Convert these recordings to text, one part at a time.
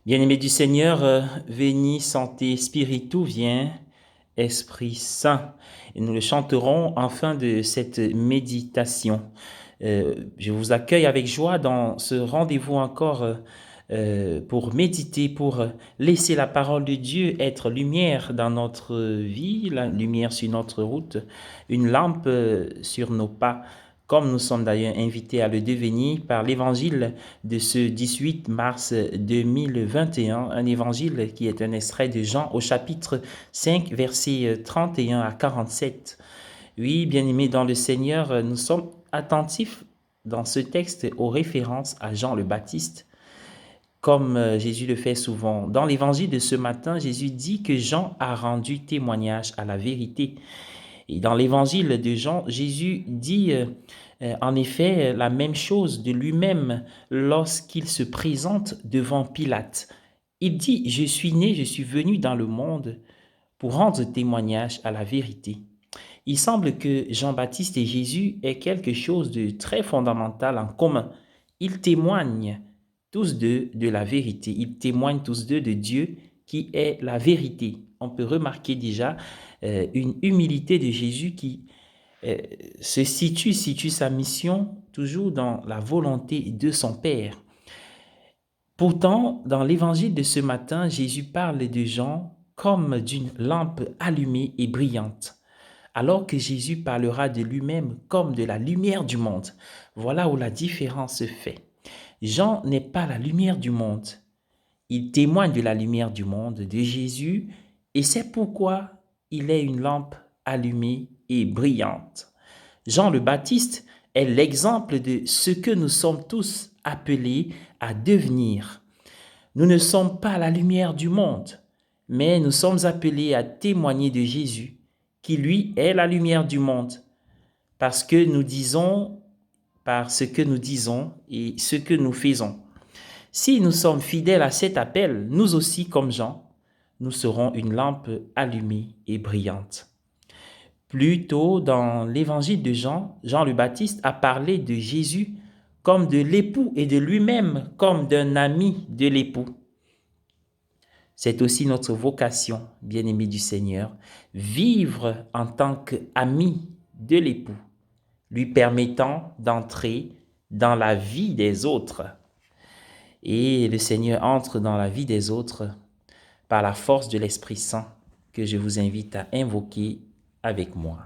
Bien-aimé du Seigneur, veni, santé, spiritu, viens, Esprit Saint. Et nous le chanterons en fin de cette méditation. Je vous accueille avec joie dans ce rendez-vous encore pour méditer, pour laisser la parole de Dieu être lumière dans notre vie, la lumière sur notre route, une lampe sur nos pas, comme nous sommes d'ailleurs invités à le devenir par l'évangile de ce 18 mars 2021, un évangile qui est un extrait de Jean au chapitre 5, versets 31 à 47. Oui, bien-aimés dans le Seigneur, nous sommes attentifs dans ce texte aux références à Jean le Baptiste, comme Jésus le fait souvent. Dans l'évangile de ce matin, Jésus dit que Jean a rendu témoignage à la vérité. Et dans l'évangile de Jean, Jésus dit en effet la même chose de lui-même lorsqu'il se présente devant Pilate. Il dit, je suis né, je suis venu dans le monde pour rendre témoignage à la vérité. Il semble que Jean-Baptiste et Jésus aient quelque chose de très fondamental en commun. Ils témoignent tous deux de la vérité. Ils témoignent tous deux de Dieu qui est la vérité. On peut remarquer déjà une humilité de Jésus qui euh, situe sa mission toujours dans la volonté de son Père. Pourtant, dans l'évangile de ce matin, Jésus parle de Jean comme d'une lampe allumée et brillante, alors que Jésus parlera de lui-même comme de la lumière du monde. Voilà où la différence se fait. Jean n'est pas la lumière du monde. Il témoigne de la lumière du monde, de Jésus, et c'est pourquoi il est une lampe allumée et brillante. Jean le Baptiste est l'exemple de ce que nous sommes tous appelés à devenir. Nous ne sommes pas la lumière du monde, mais nous sommes appelés à témoigner de Jésus, qui lui est la lumière du monde, parce que nous disons, par ce que nous disons et ce que nous faisons. Si nous sommes fidèles à cet appel, nous aussi, comme Jean, nous serons une lampe allumée et brillante. Plus tôt dans l'évangile de Jean, Jean le Baptiste a parlé de Jésus comme de l'époux et de lui-même comme d'un ami de l'époux. C'est aussi notre vocation, bien-aimés du Seigneur, vivre en tant qu'ami de l'époux, lui permettant d'entrer dans la vie des autres. Et le Seigneur entre dans la vie des autres par la force de l'Esprit Saint que je vous invite à invoquer avec moi.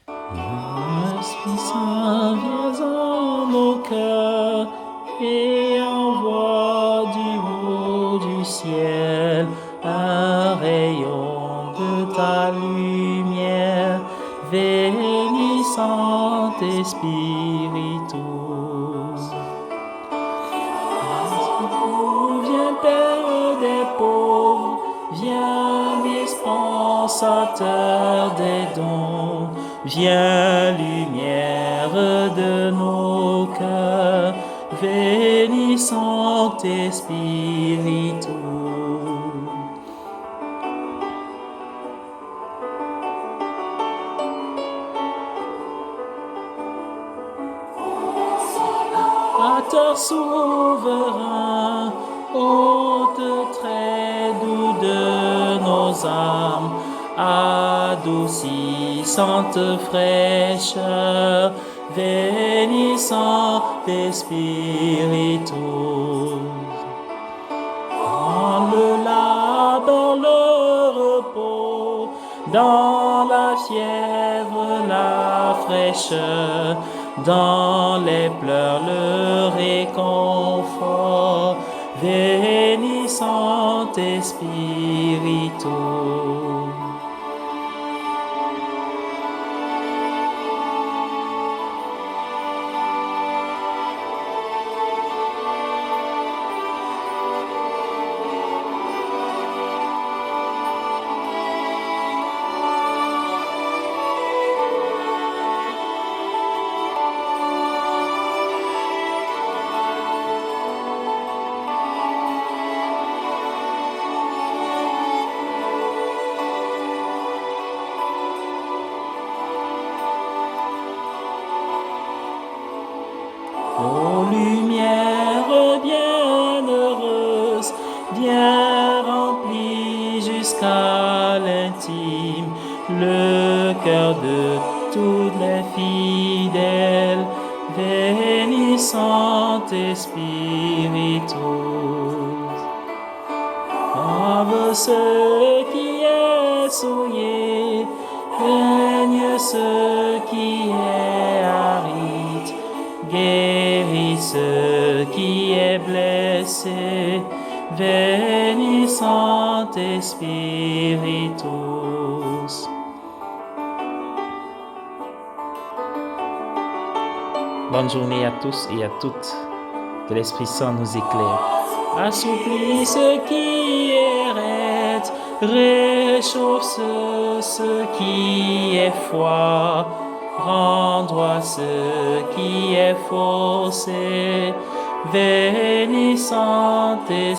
L'Esprit Saint, viens en nos cœurs et envoie du haut du ciel un rayon de ta lumière, béni Saint-Esprit. Viens Père des pauvres, viens dispensateur des dons, viens lumière de nos cœurs, béni Saint-Esprit. Consolateur souverain, hôte très doux de nos âmes, adoucissante fraîcheur, bénissant Esprit. Dans le labeur, le repos, dans la fièvre, la fraîcheur, dans les pleurs, le réconfort, béni Saint-Esprit. jusqu'à l'intime le cœur de toutes les fidèles. Venez, Saint-Esprit, lave ce qui est souillé, baigne ce qui est aride, guéris ce qui est blessé. Venez, Saint-Esprit. Bonne journée à tous et à toutes. Que l'Esprit Saint nous éclaire. Assouplis ce qui est raide, réchauffe ce qui est froid, rends droit ce qui est faussé. Venez, Saint-Esprit.